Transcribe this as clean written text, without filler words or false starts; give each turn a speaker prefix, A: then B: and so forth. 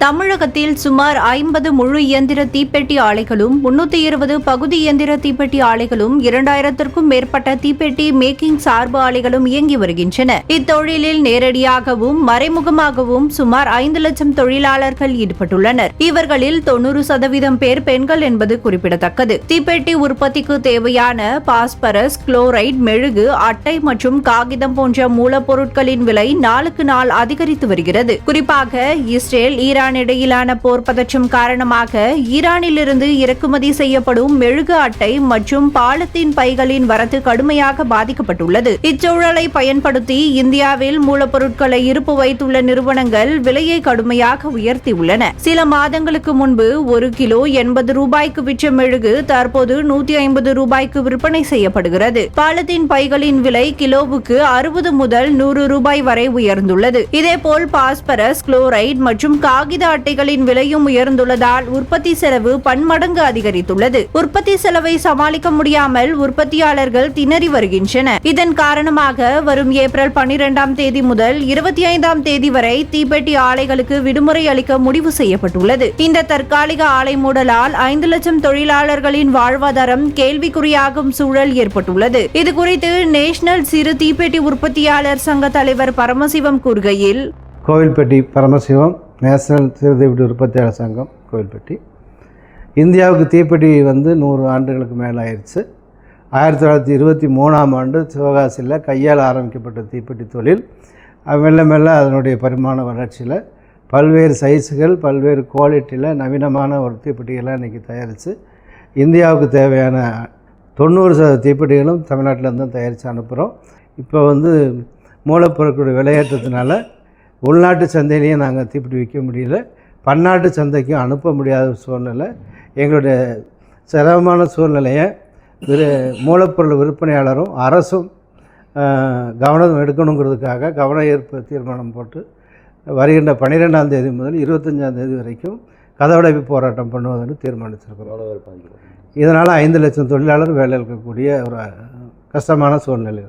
A: தமிழகத்தில் சுமார் 50 முழு இயந்திர தீப்பெட்டி ஆலைகளும் 320 பகுதி இயந்திர தீப்பெட்டி ஆலைகளும் 2000க்கும் மேற்பட்ட தீப்பெட்டி மேக்கிங் சார்பு ஆலைகளும் இயங்கி வருகின்றன. இத்தொழிலில் நேரடியாகவும் மறைமுகமாகவும் சுமார் 5 லட்சம் தொழிலாளர்கள் ஈடுபட்டுள்ளனர். இவர்களில் 90% பேர் பெண்கள் என்பது குறிப்பிடத்தக்கது. தீப்பெட்டி உற்பத்திக்கு தேவையான பாஸ்பரஸ், குளோரைட், மெழுகு, அட்டை மற்றும் காகிதம் போன்ற மூலப்பொருட்களின் விலை நாளுக்கு நாள் அதிகரித்து வருகிறது. குறிப்பாக இஸ்ரேல், ஈரான் இடையிலான போர் பதற்றம் காரணமாக ஈரானிலிருந்து இறக்குமதி செய்யப்படும் மெழுகு அட்டை மற்றும் பாலித்தீன் பைகளின் வரத்து கடுமையாக பாதிக்கப்பட்டுள்ளது. இச்சூழலை பயன்படுத்தி இந்தியாவில் மூலப்பொருட்களை இருப்பு வைத்துள்ள நிறுவனங்கள் விலையை கடுமையாக உயர்த்தியுள்ளன. சில மாதங்களுக்கு முன்பு 1 கிலோ 80 ரூபாய்க்கு விற்ற மெழுகு தற்போது 150 ரூபாய்க்கு விற்பனை செய்யப்படுகிறது. பாலித்தீன் பைகளின் விலை கிலோவுக்கு 60 முதல் 100 ரூபாய் வரை உயர்ந்துள்ளது. இதேபோல் பாஸ்பரஸ், குளோரைட் மற்றும் காகித அட்டைகளின் விலையும் உயர்ந்துள்ளதால் உற்பத்தி செலவு பன்மடங்கு அதிகரித்துள்ளது. உற்பத்தி செலவை சமாளிக்க முடியாமல் உற்பத்தியாளர்கள் திணறி வருகின்றனர். இதன் காரணமாக வரும் ஏப்ரல் 12ஆம் தேதி முதல் 25ஆம் தேதி வரை தீப்பெட்டி ஆலைகளுக்கு விடுமுறை அளிக்க முடிவு செய்யப்பட்டுள்ளது. இந்த தற்காலிக ஆலை மூடலால் 5 லட்சம் தொழிலாளர்களின் வாழ்வாதாரம் கேள்விக்குறியாகும் சூழல் ஏற்பட்டுள்ளது. இதுகுறித்து நேஷனல் சிறு தீப்பெட்டி உற்பத்தியாளர் சங்க தலைவர் பரமசிவம் கூறுகையில்,
B: கோவில்பட்டி பரமசிவம், நேஷனல் சிறு தீப்பெட்டி உற்பத்தியாளர் சங்கம், கோவில்பட்டி. இந்தியாவுக்கு தீப்பெட்டி 100 ஆண்டுகளுக்கு மேலே ஆயிடுச்சு. 1923ஆம் ஆண்டு சிவகாசியில் கையால் ஆரம்பிக்கப்பட்ட தீப்பெட்டி தொழில் மெல்ல மெல்ல அதனுடைய பரிமாண வளர்ச்சியில் பல்வேறு சைஸுகள், பல்வேறு குவாலிட்டியில் நவீனமான ஒரு தீப்பெட்டிகளாக இன்றைக்கி தயாரித்து இந்தியாவுக்கு தேவையான 90% தீப்பெட்டிகளும் தமிழ்நாட்டில் தான் தயாரித்து அனுப்புகிறோம். இப்போ மூலப்பொருட்களுடைய விலையேற்றத்தினால உள்நாட்டு சந்தையிலையும் நாங்கள் தீப்பெட்டி விற்க முடியல, பன்னாட்டு சந்தைக்கும் அனுப்ப முடியாத சூழ்நிலை. எங்களுடைய சிரமமான சூழ்நிலையை மூலப்பொருள் விற்பனையாளரும் அரசும் கவனம் எடுக்கணுங்கிறதுக்காக கவன ஈர்ப்பு தீர்மானம் போட்டு வருகின்ற 12ஆம் தேதி முதல் 25ஆம் தேதி வரைக்கும் கதவடைப்பு போராட்டம் பண்ணுவதென்று தீர்மானிச்சிருக்கிறோம். இதனால் 5 லட்சம் தொழிலாளர் வேலை இருக்கக்கூடிய ஒரு கஷ்டமான சூழ்நிலை.